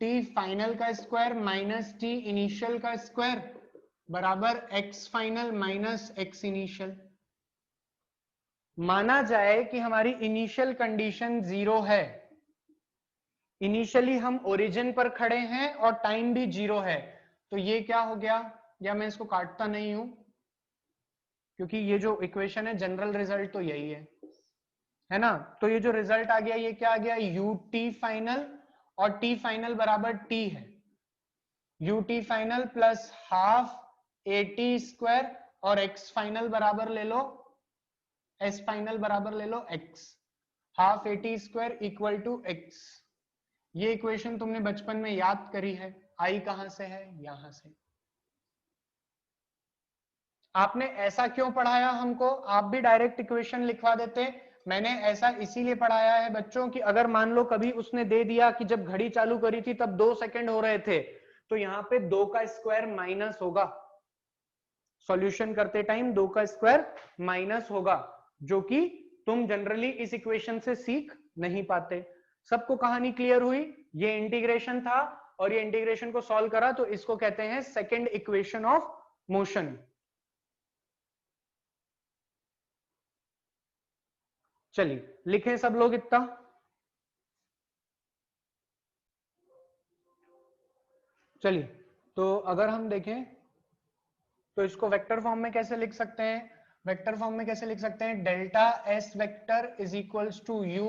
T final का स्क्वायर माइनस टी इनिशियल का स्क्वायर बराबर x final minus x initial. माना जाए कि हमारी इनिशियल कंडीशन 0 है, इनिशियली हम ओरिजिन पर खड़े हैं और टाइम भी 0 है, तो ये क्या हो गया, या मैं इसको काटता नहीं हूं क्योंकि ये जो इक्वेशन है जनरल रिजल्ट तो यही है ना। तो ये जो रिजल्ट आ गया ये क्या आ गया, यू टी फाइनल, और टी फाइनल बराबर टी है, u t final plus half a t square, और एक्स फाइनल बराबर ले लो, एस फाइनल बराबर ले लो x, half a t square equal to x. ये इक्वेशन तुमने बचपन में याद करी है, आई कहां से है, यहां से। आपने ऐसा क्यों पढ़ाया हमको, आप भी डायरेक्ट इक्वेशन लिखवा देते। मैंने ऐसा इसीलिए पढ़ाया है बच्चों कि अगर मान लो कभी उसने दे दिया कि जब घड़ी चालू करी थी तब 2 सेकंड हो रहे थे, तो यहाँ पे 2 का स्क्वायर माइनस होगा, सॉल्यूशन करते टाइम 2 का स्क्वायर माइनस होगा, जो कि तुम जनरली इस इक्वेशन से सीख नहीं पाते। सबको कहानी क्लियर हुई, ये इंटीग्रेशन था और ये इंटीग्रेशन को सॉल्व करा तो इसको कहते हैं सेकंड इक्वेशन ऑफ मोशन। चलिए लिखें सब लोग इतना। चलिए तो अगर हम देखें तो इसको वेक्टर फॉर्म में कैसे लिख सकते हैं, वेक्टर फॉर्म में कैसे लिख सकते हैं, delta s vector is equals to you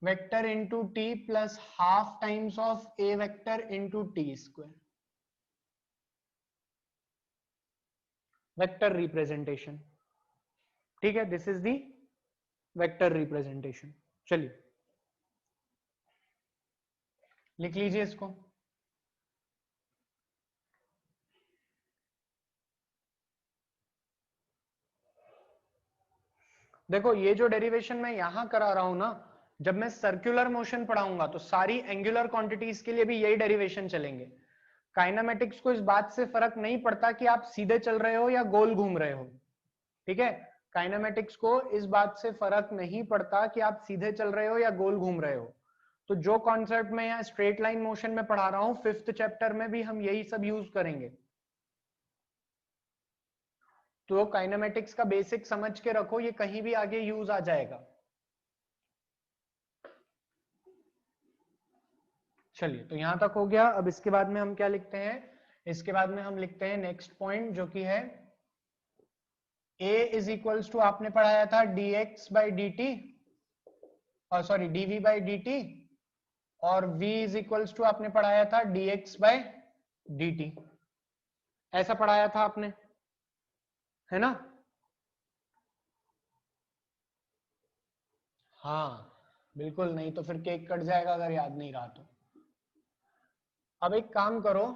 vector into t plus half times of a vector into t square, vector representation. ठीक है, this is the vector representation. चलिए लिख लीजिए इसको। देखो ये जो डेरिवेशन मैं यहां करा रहा हूं ना, जब मैं सर्कुलर मोशन पढ़ाऊंगा तो सारी एंगुलर क्वांटिटीज के लिए भी यही डेरिवेशन चलेंगे। काइनेमेटिक्स को इस बात से फर्क नहीं पड़ता कि आप सीधे चल रहे हो या गोल घूम रहे हो, ठीक है। काइनेमेटिक्स को इस बात से फर्क नहीं पड़ता कि आप सीधे चल रहे हो या गोल घूम रहे हो। तो जो कॉन्सेप्ट मैं यहाँ स्ट्रेट लाइन मोशन में पढ़ा रहा हूँ 5th चैप्टर में भी हम यही सब यूज करेंगे। तो काइनेमेटिक्स का बेसिक समझ के रखो, ये कहीं भी आगे यूज आ जाएगा। चलिए तो यहां तक हो गया। अब इसके बाद में हम क्या लिखते हैं, इसके बाद में हम लिखते हैं नेक्स्ट पॉइंट जो कि है a इज इक्वल्स टू, आपने पढ़ाया था dx बाई डी टी, और sorry dv by d t, और v इज इक्वल्स टू आपने पढ़ाया था dx बाई डी टी, ऐसा पढ़ाया था आपने, है ना। हाँ बिल्कुल, नहीं तो फिर केक कट जाएगा अगर याद नहीं रहा तो। अब एक काम करो,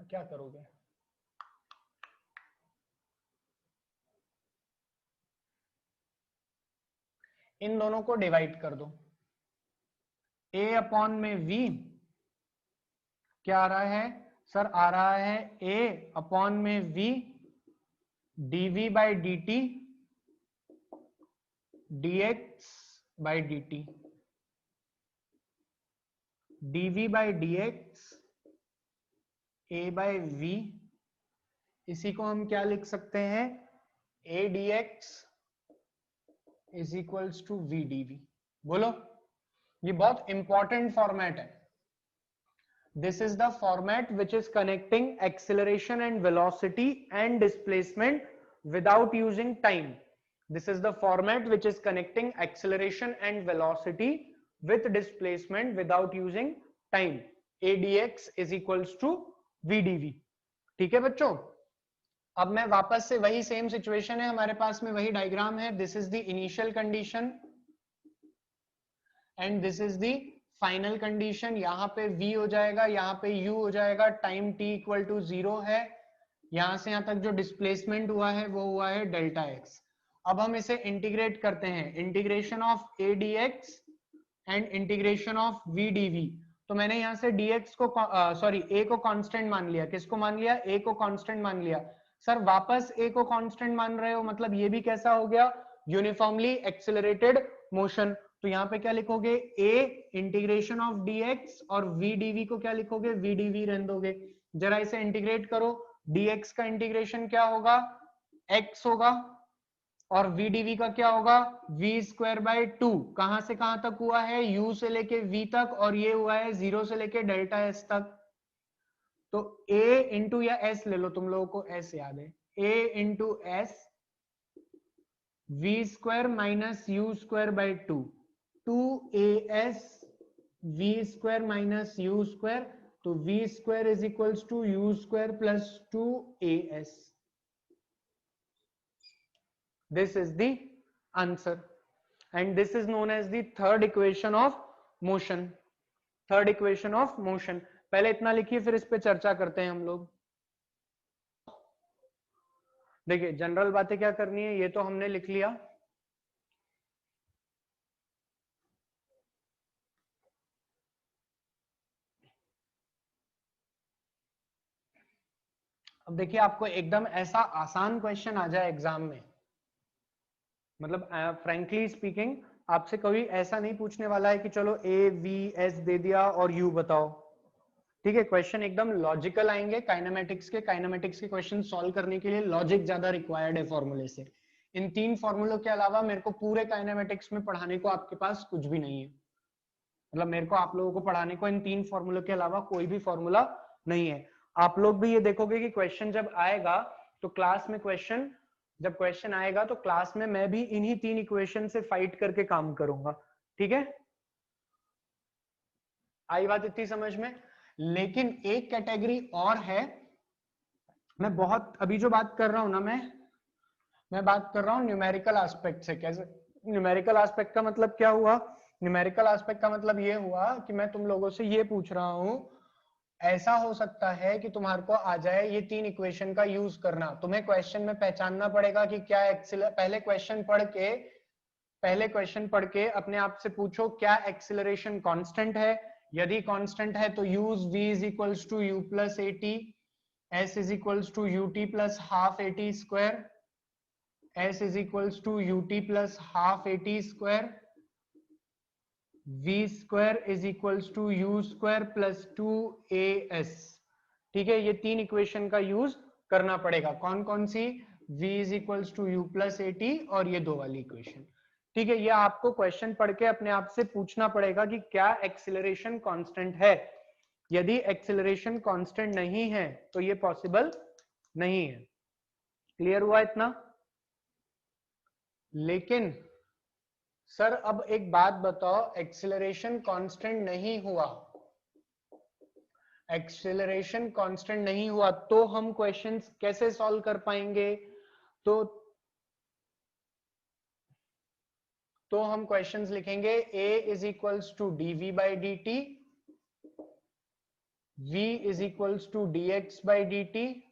क्या करोगे, इन दोनों को डिवाइड कर दो, a अपॉन में v क्या आ रहा है सर, आ रहा है a अपॉन में v dv by d T dx by d T, dv by dx a by v, इसी को हम क्या लिख सकते हैं, a dx is equals to v dv। बोलो, ये बहुत इंपॉर्टेंट फॉर्मेट है। This is the format which is connecting acceleration and velocity and displacement without using time. This is the format which is connecting acceleration and velocity with displacement without using time. ADX is equals to VDV. ठीक है बच्चों, अब मैं वापस से वही same situation है, हमारे पास में वही डायग्राम है। This is the initial condition and this is the final condition. यहाँ पे v हो जाएगा, यहाँ पे u हो जाएगा, टाइम t इक्वल टू 0 है, यहां से यहां तक जो डिस्प्लेसमेंट हुआ है वो हुआ है डेल्टा x। अब हम इसे इंटीग्रेट करते हैं, integration of a dx and integration of v dv। तो मैंने यहाँ से dx को सॉरी a को कांस्टेंट मान लिया, किसको मान लिया, a को कांस्टेंट मान लिया। सर वापस a को कांस्टेंट मान रहे हो, मतलब ये भी कैसा हो गया, यूनिफॉर्मली एक्सेलरेटेड मोशन, तो यहाँ पे क्या लिखोगे, a इंटीग्रेशन ऑफ dx, और v dv को क्या लिखोगे, v dv रहने दोगे। जरा इसे इंटीग्रेट करो, dx का इंटीग्रेशन क्या होगा, x होगा, और v dv का क्या होगा, v स्क्वायर बाय 2। कहां से कहां तक हुआ है, u से लेके v तक, और ये हुआ है 0 से लेके डेल्टा s तक। तो a इंटू या s ले लो, तुम लोगों को s याद है, a into s v square minus u square by 2 as v square minus u square, तो v square is equals to u square plus 2as। This is the answer, and this is known as the third equation of motion. Third equation of motion, पहले इतना लिखिए फिर इस पे चर्चा करते हैं हम लोग। देखिए जनरल बातें क्या करनी है, ये तो हमने लिख लिया। अब देखिए आपको एकदम ऐसा आसान क्वेश्चन आ जाए एग्जाम में, मतलब फ्रैंकली स्पीकिंग आपसे कोई ऐसा नहीं पूछने वाला है कि चलो ए वी एस दे दिया और यू बताओ, ठीक है। क्वेश्चन एकदम लॉजिकल आएंगे, काइनेमेटिक्स के क्वेश्चन सॉल्व करने के लिए लॉजिक ज्यादा रिक्वायर्ड है फॉर्मूले से। इन 3 फॉर्मूलों के अलावा मेरे को पूरे काइनेमेटिक्स में पढ़ाने को आपके पास कुछ भी नहीं है, मतलब मेरे को आप लोगों को पढ़ाने को इन 3 फॉर्मूलों के अलावा कोई भी फॉर्मूला नहीं है। आप लोग भी ये देखोगे कि क्वेश्चन जब आएगा तो क्लास में जब क्वेश्चन आएगा तो क्लास में मैं भी इन्हीं 3 इक्वेशन से फाइट करके काम करूंगा, ठीक है। आई बात इतनी समझ में। लेकिन एक कैटेगरी और है, मैं बहुत अभी जो बात कर रहा हूं ना, मैं बात कर रहा हूं न्यूमेरिकल एस्पेक्ट से। कैसे न्यूमेरिकल एस्पेक्ट का मतलब क्या हुआ, न्यूमेरिकल एस्पेक्ट का मतलब ये हुआ कि मैं तुम लोगों से ये पूछ रहा हूं, ऐसा हो सकता है कि तुम्हारे को आ जाए ये 3 इक्वेशन का यूज करना, तुम्हें क्वेश्चन में पहचानना पड़ेगा कि क्या पहले क्वेश्चन पढ़ के अपने आप से पूछो क्या एक्सिलरेशन कांस्टेंट है, यदि कांस्टेंट है तो use v is equals to you plus A t, s is equals to u t plus half a t square, s is equals to u t plus half a t square, v square is equals to u square plus 2as। ठीक है, ये 3 equation का use करना पड़ेगा। कौन कौन सी, v is equals to you plus A t और ये 2 वाली इक्वेशन। ठीक है, ये आपको क्वेश्चन पढ़ के अपने आप से पूछना पड़ेगा कि क्या एक्सिलरेशन कांस्टेंट है। यदि एक्सिलरेशन कांस्टेंट नहीं है तो ये पॉसिबल नहीं है। क्लियर हुआ इतना। लेकिन सर अब एक बात बताओ, एक्सिलरेशन कांस्टेंट नहीं हुआ, एक्सिलरेशन कांस्टेंट नहीं हुआ तो हम क्वेश्चंस कैसे सॉल्व कर पाएंगे। तो हम क्वेश्चंस लिखेंगे a is equals to dv by d T, v is equals to dx by d t,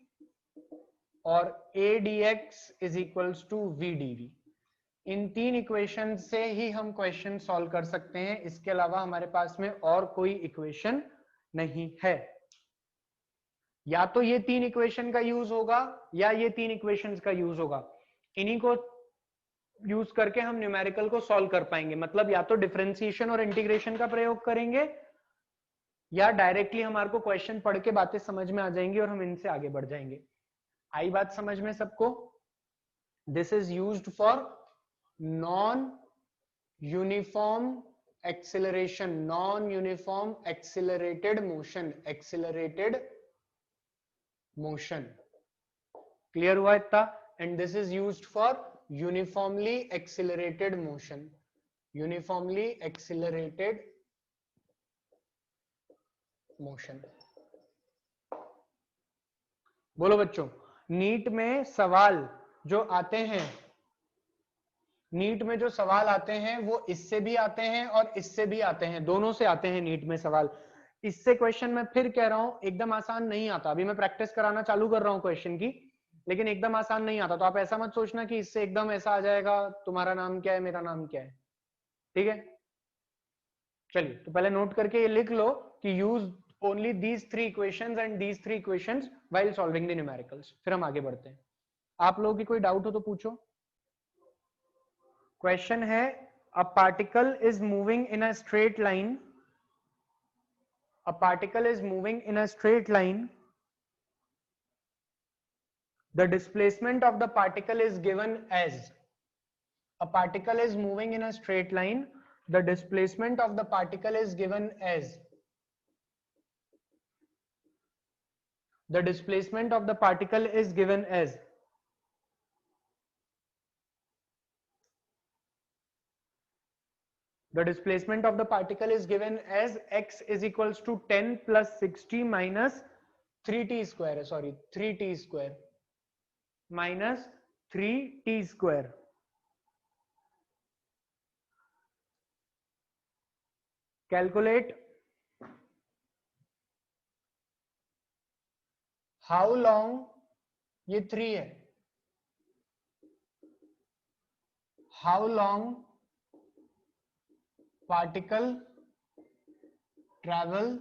और a dx is equals to v dv। इन 3 इक्वेशन से ही हम क्वेश्चन सॉल्व कर सकते हैं, इसके अलावा हमारे पास में और कोई इक्वेशन नहीं है। या तो ये 3 इक्वेशन का यूज होगा या ये 3 इक्वेशंस का यूज होगा, इन्हीं को यूज करके हम न्यूमेरिकल को सॉल्व कर पाएंगे। मतलब या तो डिफरेंशिएशन और इंटीग्रेशन का प्रयोग करेंगे या डायरेक्टली हमारे को क्वेश्चन पढ़ के बातें समझ में आ जाएंगी और हम इनसे आगे बढ़ जाएंगे। आई बात समझ में सबको। This is used for non uniform acceleration, non uniform accelerated motion. Clear हुआ इतना। And this is used for uniformly accelerated motion, uniformly accelerated motion. बोलो बच्चों, नीट में सवाल जो आते हैं, नीट में जो सवाल आते हैं वो इससे भी आते हैं और इससे भी आते हैं, दोनों से आते हैं नीट में सवाल। इससे क्वेश्चन मैं फिर कह रहा हूं एकदम आसान नहीं आता, अभी मैं प्रैक्टिस कराना चालू कर रहा हूं क्वेश्चन की, लेकिन एकदम आसान नहीं आता। तो आप ऐसा मत सोचना कि इससे एकदम ऐसा आ जाएगा, तुम्हारा नाम क्या है मेरा नाम क्या है, ठीक है। चलिए तो पहले नोट करके ये लिख लो कि use only these 3 equations and these 3 equations while solving the numericals. फिर हम आगे बढ़ते हैं। आप लोगों की कोई डाउट हो तो पूछो। क्वेश्चन है a particle is moving in a straight line, a particle is moving in a straight line, the displacement of the particle is given as, a particle is moving in a straight line, the displacement of the particle is given as, the displacement of the particle is given as, the displacement of the particle is given as x is equals to 10 plus 60 minus 3t square, sorry 3t square minus 3t square. Calculate how long, ये 3 है, how long particle travel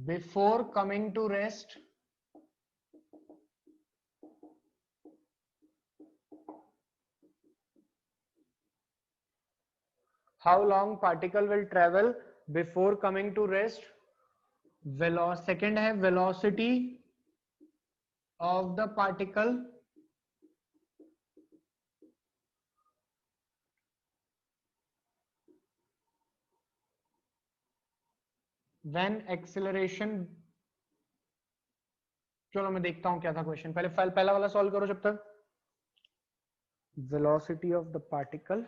before coming to rest, how long particle will travel before coming to rest. Second है velocity of the particle when acceleration, चलो मैं देखता हूं क्या था question, पहला वाला सॉल्व करो जब तक. Velocity of the particle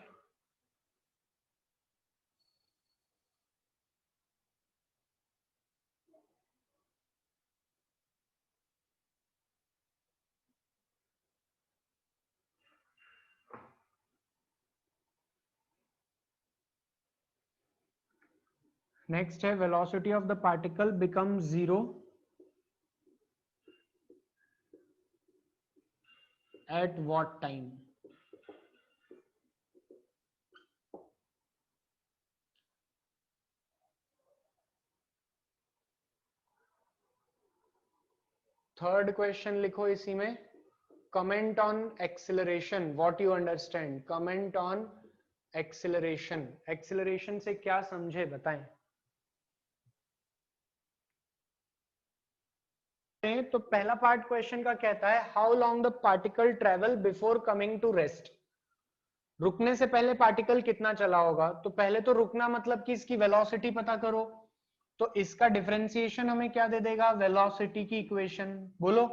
next है velocity of the particle becomes 0 at what time. Third question लिखो इसी में, comment on acceleration, what you understand, comment on acceleration, acceleration से क्या समझे बताएं. तो पहला पार्ट क्वेश्चन का कहता है how long the particle travel before coming to rest, रुकने से पहले पार्टिकल कितना चला होगा. तो पहले तो रुकना मतलब कि इसकी वेलोसिटी पता करो, तो इसका डिफरेंशिएशन हमें क्या दे देगा, वेलोसिटी की इक्वेशन, बोलो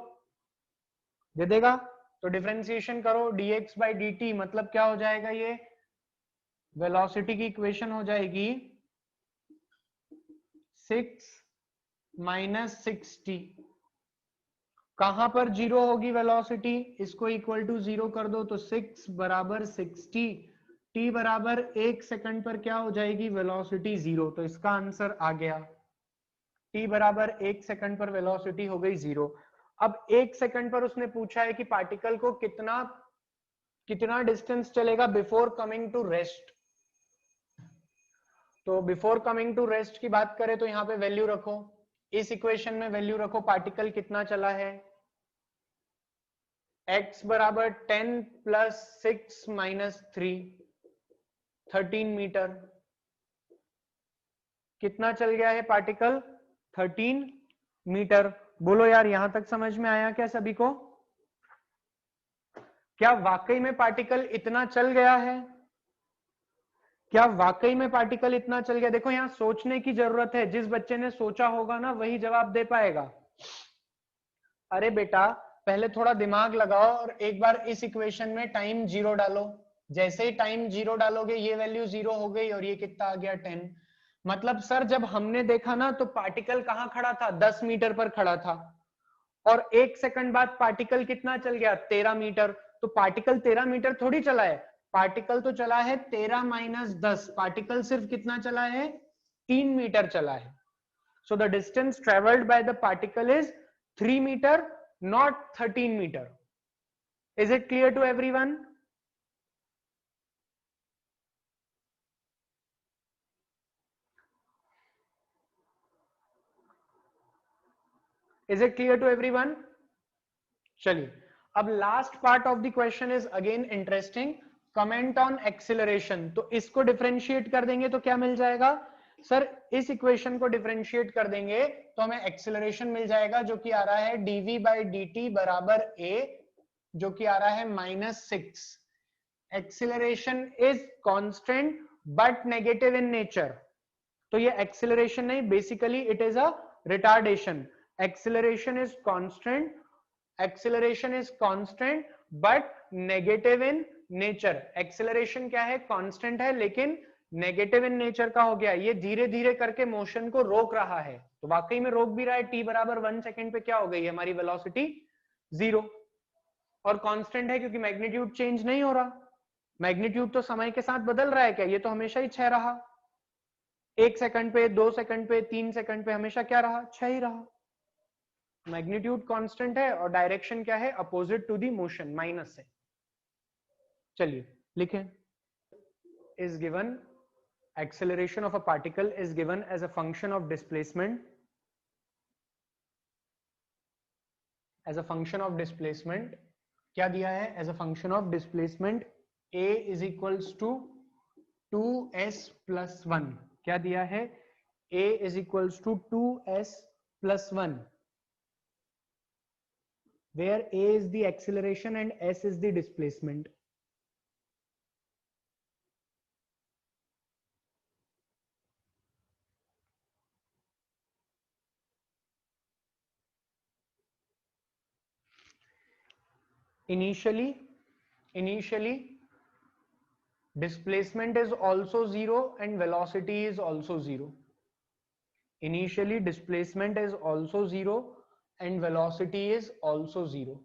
दे देगा. तो डिफरेंशिएशन करो dx by dt, मतलब क्या हो जाएगा, ये वेलोसिटी की इक्वेशन हो जाएगी 6 माइनस 60. कहां पर जीरो होगी वेलोसिटी, इसको इक्वल टू 0 कर दो, तो 6 बराबर 60, t बराबर 1 सेकंड पर क्या हो जाएगी वेलोसिटी 0. तो इसका आंसर आ गया, t बराबर 1 सेकंड पर वेलोसिटी हो गई 0. अब 1 सेकंड पर उसने पूछा है कि पार्टिकल को कितना कितना डिस्टेंस चलेगा बिफोर कमिंग टू रेस्ट. तो बिफोर कमिंग टू रेस्ट की बात करें तो यहाँ पे वैल्यू रखो, इस इक्वेशन में वैल्यू रखो, पार्टिकल कितना चला है, x बराबर 10 प्लस 6 माइनस 3, 13 मीटर. कितना चल गया है पार्टिकल, 13 मीटर. बोलो यार यहां तक समझ में आया क्या सभी को, क्या वाकई में पार्टिकल इतना चल गया है, क्या वाकई में पार्टिकल इतना चल गया. देखो यहां सोचने की जरूरत है, जिस बच्चे ने सोचा होगा ना वही जवाब दे पाएगा. अरे बेटा पहले थोड़ा दिमाग लगाओ और एक बार इस इक्वेशन में टाइम 0 डालो, जैसे ही टाइम 0 डालोगे ये वैल्यू 0 हो गई और ये कितना आ गया 10. मतलब सर जब हमने देखा ना तो पार्टिकल कहां खड़ा था, 10 मीटर पर खड़ा था, और 1 सेकंड बाद पार्टिकल कितना चल गया, 13 मीटर. तो पार्टिकल 13 मीटर थोड़ी चला है, पार्टिकल तो चला है 13 माइनस 10, पार्टिकल सिर्फ कितना चला है, 3 मीटर चला है. So the distance travelled by the particle is 3 metre, not 13 meter. Is it clear to everyone? Is it clear to everyone? चलिए अब last part of the question is again interesting. Comment on acceleration, तो इसको differentiate कर देंगे तो क्या मिल जाएगा sir, इस इक्वेशन को डिफरेंशिएट कर देंगे तो हमें एक्सिलरेशन मिल जाएगा जो कि आ रहा है dv बाई dt बराबर a, जो कि आ रहा है -6। Acceleration is constant but negative in nature, तो ये एक्सिलरेशन नहीं, basically it is a retardation. Acceleration is constant but negative in nature. Acceleration क्या है, कांस्टेंट है लेकिन नेगेटिव इन नेचर का हो गया, ये धीरे धीरे करके मोशन को रोक रहा है, तो वाकई में रोक भी रहा है। t बराबर 1 सेकेंड पे क्या हो गई है हमारी वेलोसिटी 0, और कांस्टेंट है क्योंकि मैग्नीट्यूड चेंज नहीं हो रहा। मैग्नीट्यूड तो समय के साथ बदल रहा है क्या, ये तो हमेशा ही 6 रहा, 1 सेकंड पे, 2 सेकंड पे, 3 सेकंड पे हमेशा क्या रहा, 6 ही रहा। मैग्नीट्यूड कांस्टेंट है और डायरेक्शन क्या है, opposite to the motion, minus है। चलिए लिखें, is given acceleration of a particle is given as a function of displacement, क्या दिया है, as a function of displacement a is equals to 2s plus 1, क्या दिया है, a is equals to 2s plus 1, where a is the acceleration and s is the displacement. Initially displacement is also 0 and velocity is also 0. Initially displacement is also 0 and velocity is also 0.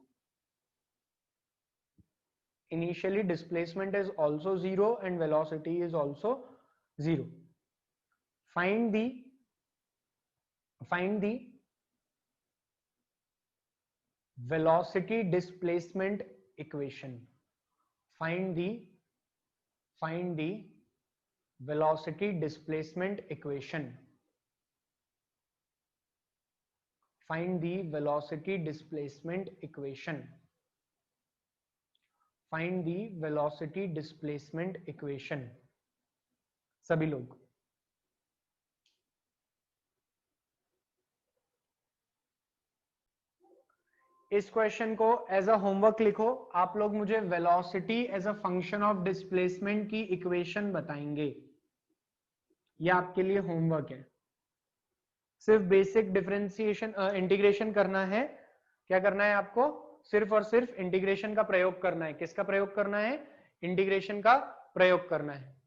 Initially displacement is also 0 and velocity is also 0. Find the velocity displacement equation. Find the velocity displacement equation. Find the velocity displacement equation. Find the velocity displacement equation. सभी लोग इस question को as a homework लिखो। आप लोग मुझे velocity as a function of displacement की equation बताएंगे, ये आपके लिए होमवर्क है। सिर्फ बेसिक डिफरेंशिएशन इंटीग्रेशन करना है। क्या करना है आपको, सिर्फ और सिर्फ इंटीग्रेशन का प्रयोग करना है। किसका प्रयोग करना है, इंटीग्रेशन का प्रयोग करना है।